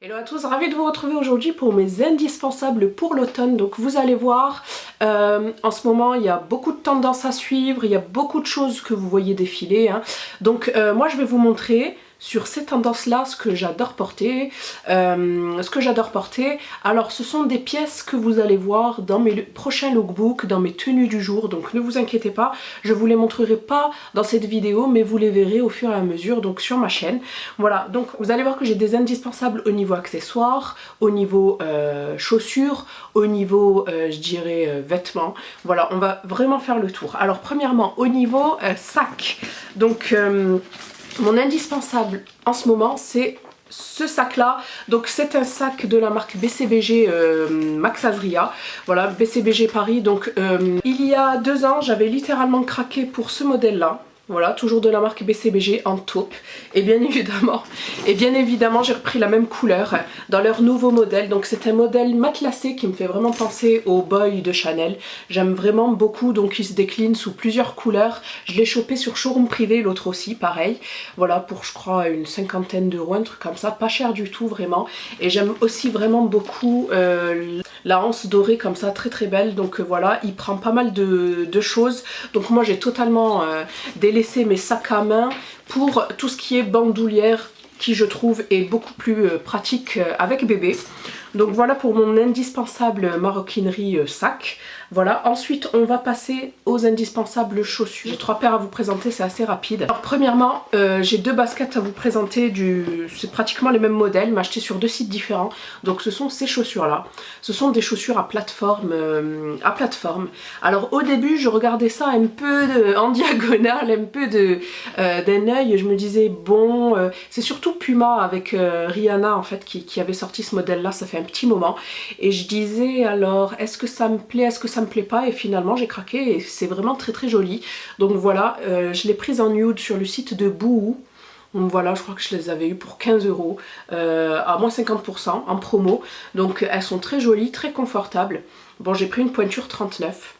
Hello à tous, ravie de vous retrouver aujourd'hui pour mes indispensables pour l'automne. Donc vous allez voir, en ce moment il y a beaucoup de tendances à suivre, il y a beaucoup de choses que vous voyez défiler, hein. Donc moi je vais vous montrer sur ces tendances-là ce que j'adore porter. Alors ce sont des pièces que vous allez voir dans mes prochains lookbooks, dans mes tenues du jour. Donc ne vous inquiétez pas, je vous les montrerai pas dans cette vidéo, mais vous les verrez au fur et à mesure donc sur ma chaîne. Voilà, donc vous allez voir que j'ai des indispensables au niveau accessoires, au niveau chaussures, au niveau je dirais vêtements. Voilà, on va vraiment faire le tour. Alors premièrement au niveau sac, donc mon indispensable en ce moment c'est ce sac là. Donc c'est un sac de la marque BCBG Max Azria, voilà, BCBG Paris. Donc il y a 2 ans j'avais littéralement craqué pour ce modèle là. Voilà, toujours de la marque BCBG en taupe. Et bien évidemment j'ai repris la même couleur dans leur nouveau modèle. Donc c'est un modèle matelassé qui me fait vraiment penser au boy de Chanel. J'aime vraiment beaucoup, donc il se décline sous plusieurs couleurs. Je l'ai chopé sur showroom privé, l'autre aussi pareil. Voilà, pour je crois une 50aine d'euros, un truc comme ça. Pas cher du tout vraiment. Et j'aime aussi vraiment beaucoup la anse dorée comme ça, très très belle. Donc voilà, il prend pas mal de choses. Donc moi j'ai totalement délaissé mes sacs à main pour tout ce qui est bandoulière qui je trouve est beaucoup plus pratique avec bébé. Donc voilà pour mon indispensable maroquinerie sac. Voilà, ensuite on va passer aux indispensables chaussures. J'ai 3 paires à vous présenter, c'est assez rapide. Alors premièrement, j'ai 2 baskets à vous présenter, c'est pratiquement les mêmes modèles, mais achetés sur 2 sites différents. Donc ce sont ces chaussures là. Ce sont des chaussures à plateforme. Alors au début je regardais ça un peu en diagonale, un peu d'un œil. Je me disais bon, c'est surtout Puma avec Rihanna en fait qui avait sorti ce modèle là, ça fait un petit moment. Et je disais alors est-ce que ça me plaît, est-ce que ça me plaît pas, et finalement j'ai craqué et c'est vraiment très très joli. Donc voilà, je l'ai prise en nude sur le site de Boohoo. Donc voilà, je crois que je les avais eu pour 15 euros, à moins 50% en promo. Donc elles sont très jolies, très confortables. Bon, j'ai pris une pointure 39.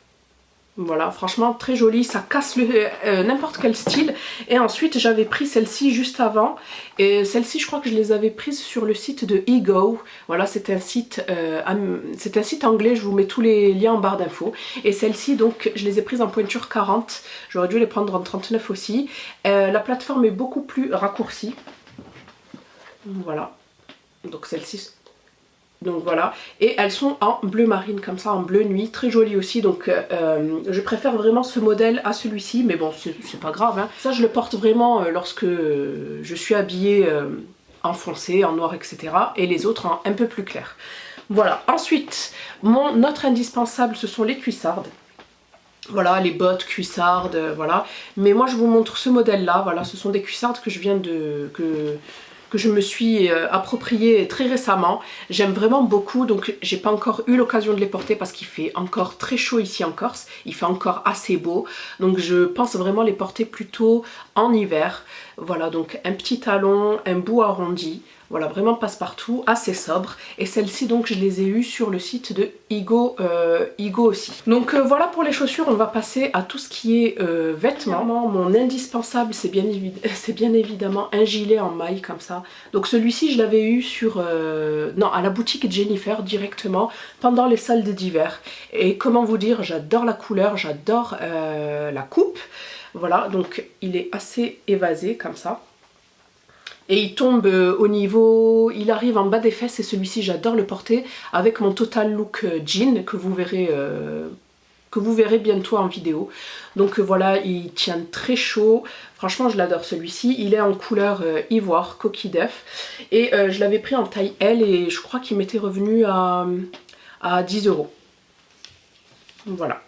Voilà, franchement très jolie, ça casse n'importe quel style. Et ensuite j'avais pris celle-ci juste avant. Et celle-ci je crois que je les avais prises sur le site de Ego. Voilà, c'est un site anglais, je vous mets tous les liens en barre d'infos. Et celle-ci donc je les ai prises en pointure 40. J'aurais dû les prendre en 39 aussi. La plateforme est beaucoup plus raccourcie. Voilà, donc celle-ci. Donc voilà, et elles sont en bleu marine comme ça, en bleu nuit, très jolies aussi. Donc je préfère vraiment ce modèle à celui-ci, mais bon c'est pas grave, hein. Ça je le porte vraiment lorsque je suis habillée en foncé, en noir, etc. Et les autres en un peu plus clair. Voilà, ensuite mon autre indispensable ce sont les cuissardes. Voilà, les bottes cuissardes, voilà. Mais moi je vous montre ce modèle là, voilà, ce sont des cuissardes que je viens que je me suis approprié très récemment. J'aime vraiment beaucoup, donc j'ai pas encore eu l'occasion de les porter parce qu'il fait encore très chaud ici en Corse, il fait encore assez beau, donc je pense vraiment les porter plutôt en hiver. Voilà, donc un petit talon, un bout arrondi, voilà, vraiment passe-partout, assez sobre. Et celles-ci donc je les ai eues sur le site de Ego aussi. Donc voilà pour les chaussures, on va passer à tout ce qui est vêtements. Mon indispensable c'est bien évidemment un gilet en maille comme ça. Donc celui-ci je l'avais eu sur à la boutique Jennifer directement pendant les soldes d'hiver. Et comment vous dire, j'adore la couleur, j'adore la coupe. Voilà, donc il est assez évasé comme ça. Et il tombe au niveau, il arrive en bas des fesses, et celui-ci j'adore le porter avec mon Total Look jean que vous verrez bientôt en vidéo. Donc voilà, il tient très chaud, franchement je l'adore celui-ci. Il est en couleur ivoire, coquille d'œuf, et je l'avais pris en taille L et je crois qu'il m'était revenu à 10 euros. Voilà.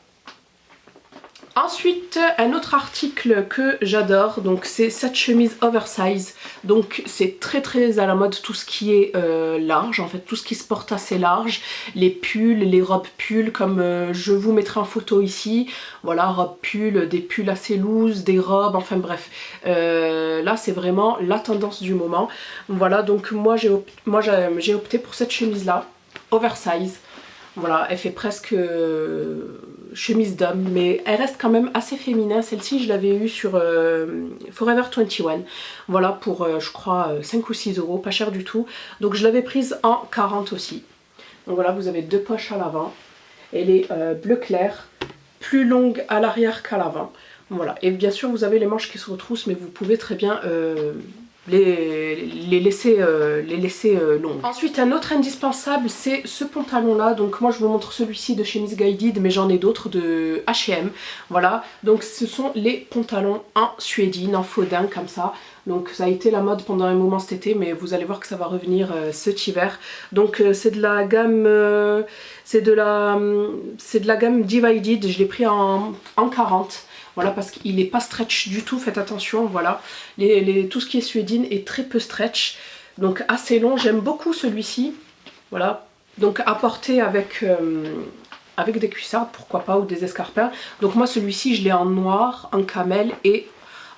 Ensuite, un autre article que j'adore, donc c'est cette chemise oversize. Donc c'est très très à la mode tout ce qui est large, en fait tout ce qui se porte assez large, les pulls, les robes pulls comme je vous mettrai en photo ici. Voilà, robes pulls, des pulls assez loose, des robes, enfin bref. Là c'est vraiment la tendance du moment. Voilà, donc moi j'ai opté pour cette chemise là, oversize. Voilà, elle fait presque chemise d'homme, mais elle reste quand même assez féminin. Celle-ci je l'avais eue sur Forever 21, voilà, pour je crois 5 ou 6 euros, pas cher du tout. Donc je l'avais prise en 40 aussi. Donc voilà, vous avez 2 poches à l'avant. Elle est bleu clair, plus longue à l'arrière qu'à l'avant. Voilà, et bien sûr vous avez les manches qui se retroussent, mais vous pouvez très bien les laisser longues. Ensuite, un autre indispensable, c'est ce pantalon là. Donc moi je vous montre celui-ci de chez Miss Guided, mais j'en ai d'autres de H&M. Voilà, donc ce sont les pantalons en suédine, en faux daim comme ça. Donc ça a été la mode pendant un moment cet été, mais vous allez voir que ça va revenir cet hiver. Donc c'est de la gamme gamme Divided. Je l'ai pris en 40. Voilà, parce qu'il n'est pas stretch du tout, faites attention, voilà. Tout ce qui est suédine est très peu stretch, donc assez long. J'aime beaucoup celui-ci, voilà. Donc à porter avec des cuissardes, pourquoi pas, ou des escarpins. Donc moi celui-ci, je l'ai en noir, en camel et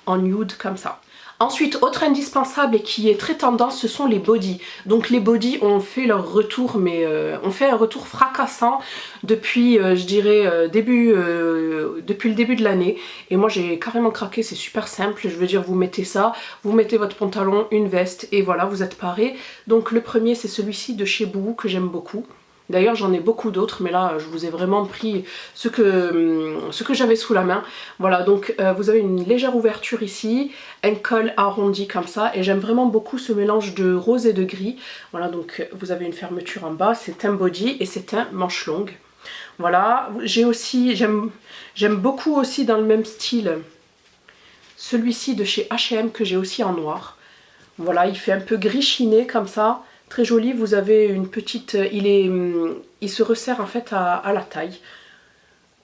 en nude comme ça. Ensuite, autre indispensable et qui est très tendance, ce sont les bodys. Donc les bodys ont fait leur retour, mais ont fait un retour fracassant depuis, je dirais, depuis le début de l'année. Et moi j'ai carrément craqué, c'est super simple. Je veux dire, vous mettez ça, vous mettez votre pantalon, une veste et voilà, vous êtes paré. Donc le premier, c'est celui-ci de chez Boohoo que j'aime beaucoup. D'ailleurs j'en ai beaucoup d'autres, mais là je vous ai vraiment pris ce que j'avais sous la main. Voilà, donc vous avez une légère ouverture ici, un col arrondi comme ça, et j'aime vraiment beaucoup ce mélange de rose et de gris. Voilà, donc vous avez une fermeture en bas, c'est un body et c'est un manche longue. Voilà, j'aime beaucoup aussi dans le même style celui-ci de chez H&M que j'ai aussi en noir. Voilà, il fait un peu gris chiné comme ça. Très joli, vous avez une petite... Il se resserre en fait à la taille.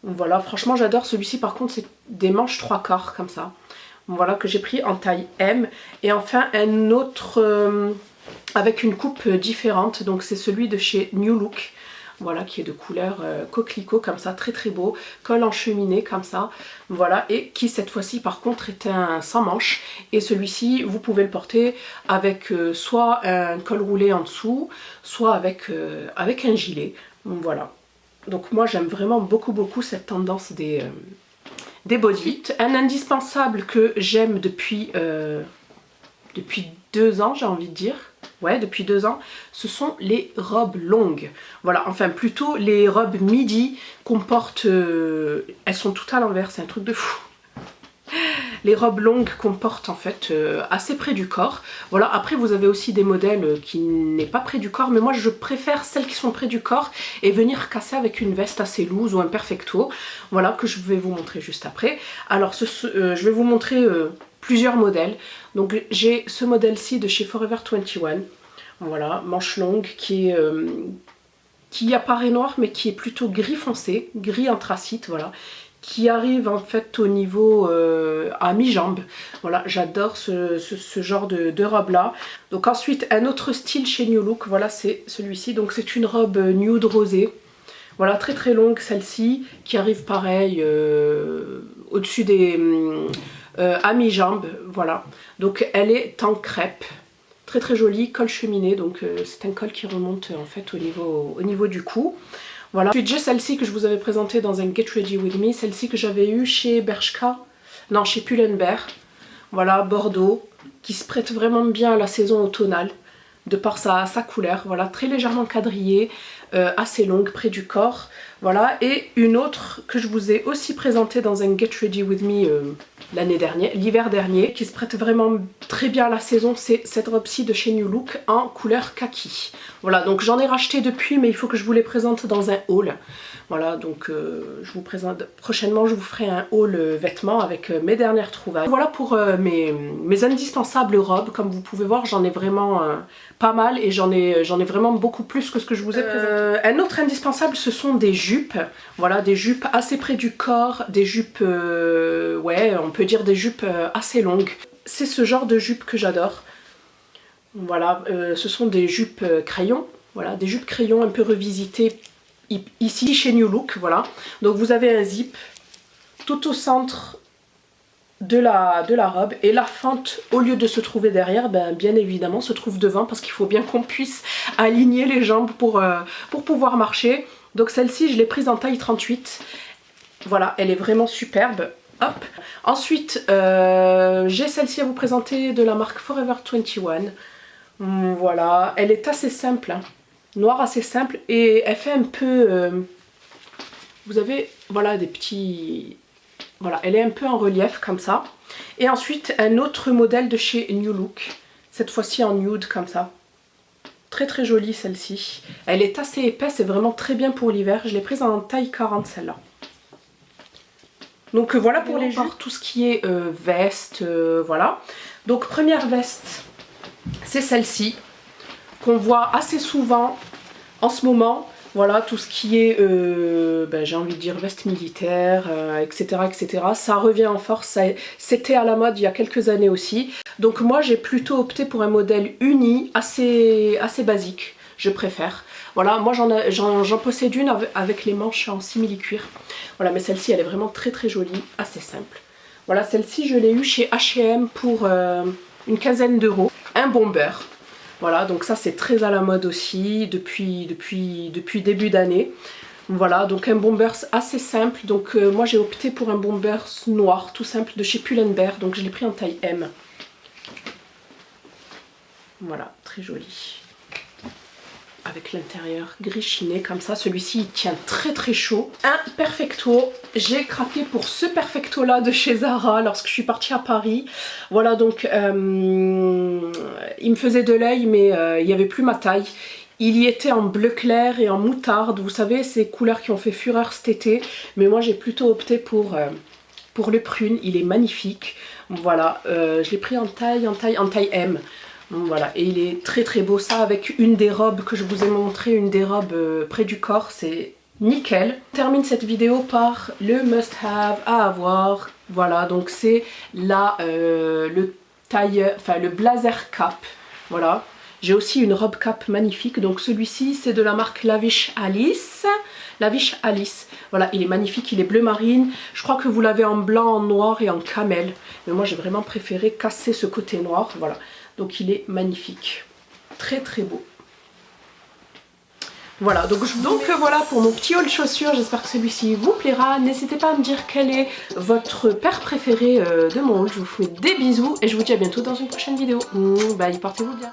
Voilà, franchement j'adore celui-ci. Par contre c'est des manches 3/4 comme ça. Voilà, que j'ai pris en taille M. Et enfin un autre avec une coupe différente. Donc c'est celui de chez New Look. Voilà, qui est de couleur coquelicot comme ça, très très beau, col en cheminée comme ça, voilà, et qui cette fois-ci par contre est un sans manche, et celui-ci vous pouvez le porter avec soit un col roulé en dessous, soit avec un gilet, voilà. Donc moi j'aime vraiment beaucoup cette tendance des bodys. Un indispensable que j'aime depuis 2 ans, j'ai envie de dire. Ouais, depuis 2 ans, ce sont les robes longues. Voilà, enfin plutôt les robes midi qu'on porte... elles sont toutes à l'envers, c'est un truc de fou. Les robes longues qu'on porte en fait assez près du corps. Voilà, après vous avez aussi des modèles qui n'est pas près du corps, mais moi je préfère celles qui sont près du corps et venir casser avec une veste assez loose ou un perfecto. Voilà, que je vais vous montrer juste après. Alors je vais vous montrer... plusieurs modèles. Donc j'ai ce modèle-ci de chez Forever 21. Voilà, manche longue qui apparaît noir mais qui est plutôt gris foncé, gris anthracite, voilà. Qui arrive en fait au niveau à mi-jambe. Voilà, j'adore ce genre de robe là. Donc ensuite un autre style chez New Look, voilà, c'est celui-ci. Donc c'est une robe nude rosée. Voilà, très très longue celle-ci, qui arrive pareil au-dessus des... à mi-jambe, voilà. Donc elle est en crêpe, très très jolie, col cheminé, donc c'est un col qui remonte en fait au niveau du cou. Voilà. Ensuite j'ai celle-ci que je vous avais présentée dans un Get Ready With Me, celle-ci que j'avais eue chez Bershka, non chez Pull&Bear, voilà, Bordeaux, qui se prête vraiment bien à la saison automnale, de par sa couleur, voilà, très légèrement quadrillée, assez longue, près du corps. Voilà, et une autre que je vous ai aussi présentée dans un Get Ready With Me l'hiver dernier, qui se prête vraiment très bien à la saison, c'est cette robe-ci de chez New Look en couleur kaki. Voilà, donc j'en ai racheté depuis, mais il faut que je vous les présente dans un haul. Voilà, donc je vous présente prochainement, je vous ferai un haul vêtements avec mes dernières trouvailles. Voilà pour mes indispensables robes. Comme vous pouvez voir, j'en ai vraiment pas mal et j'en ai vraiment beaucoup plus que ce que je vous ai présenté. Un autre indispensable, ce sont des jupes. Voilà, des jupes assez près du corps, des jupes, ouais, on peut dire des jupes assez longues. C'est ce genre de jupe que j'adore. Voilà, ce sont des jupes crayon. Voilà, des jupes crayon un peu revisitées ici chez New Look, voilà. Donc vous avez un zip tout au centre de la robe et la fente, au lieu de se trouver derrière, ben, bien évidemment se trouve devant, parce qu'il faut bien qu'on puisse aligner les jambes pour pouvoir marcher. Donc celle-ci je l'ai prise en taille 38. Voilà, elle est vraiment superbe. Hop. Ensuite, j'ai celle-ci à vous présenter de la marque Forever 21. Voilà, elle est assez simple, hein. Noire assez simple et elle fait un peu... vous avez, voilà, des petits... Voilà, elle est un peu en relief comme ça. Et ensuite, un autre modèle de chez New Look. Cette fois-ci en nude comme ça. Très très jolie celle-ci. Elle est assez épaisse et vraiment très bien pour l'hiver. Je l'ai prise en taille 40 celle-là. Donc voilà pour les jupes, tout ce qui est veste, voilà. Donc première veste, c'est celle-ci, qu'on voit assez souvent en ce moment. Voilà, tout ce qui est, j'ai envie de dire, veste militaire, etc., etc. Ça revient en force, c'était à la mode il y a quelques années aussi. Donc moi j'ai plutôt opté pour un modèle uni, assez basique, je préfère. Voilà, moi j'en possède une avec les manches en simili-cuir. Voilà, mais celle-ci elle est vraiment très très jolie, assez simple. Voilà, celle-ci je l'ai eue chez H&M pour une quinzaine d'euros. Un bomber. Voilà, donc ça c'est très à la mode aussi depuis début d'année. Voilà, donc un bomber assez simple. Donc moi j'ai opté pour un bomber noir tout simple de chez Pull&Bear. Donc je l'ai pris en taille M. Voilà, très joli. Avec l'intérieur gris chiné comme ça. Celui-ci il tient très très chaud. Un perfecto. J'ai craqué pour ce perfecto là de chez Zara lorsque je suis partie à Paris. Voilà, donc il me faisait de l'œil mais il n'y avait plus ma taille. Il y était en bleu clair et en moutarde. Vous savez, ces couleurs qui ont fait fureur cet été. Mais moi j'ai plutôt opté pour le prune. Il est magnifique. Voilà, je l'ai pris en taille M. Voilà, et il est très très beau, ça avec une des robes que je vous ai montré, une des robes près du corps, c'est nickel. On termine cette vidéo par le must have à avoir. Voilà, donc c'est le blazer cap. Voilà, j'ai aussi une robe cap magnifique, donc celui-ci c'est de la marque Lavish Alice. Lavish Alice, voilà, il est magnifique, il est bleu marine. Je crois que vous l'avez en blanc, en noir et en camel, mais moi j'ai vraiment préféré casser ce côté noir, voilà. Donc il est magnifique, très très beau. Voilà, donc voilà pour mon petit haul chaussures, j'espère que celui-ci vous plaira. N'hésitez pas à me dire quel est votre paire préférée de mon haul. Je vous fais des bisous et je vous dis à bientôt dans une prochaine vidéo. Bye, portez-vous bien.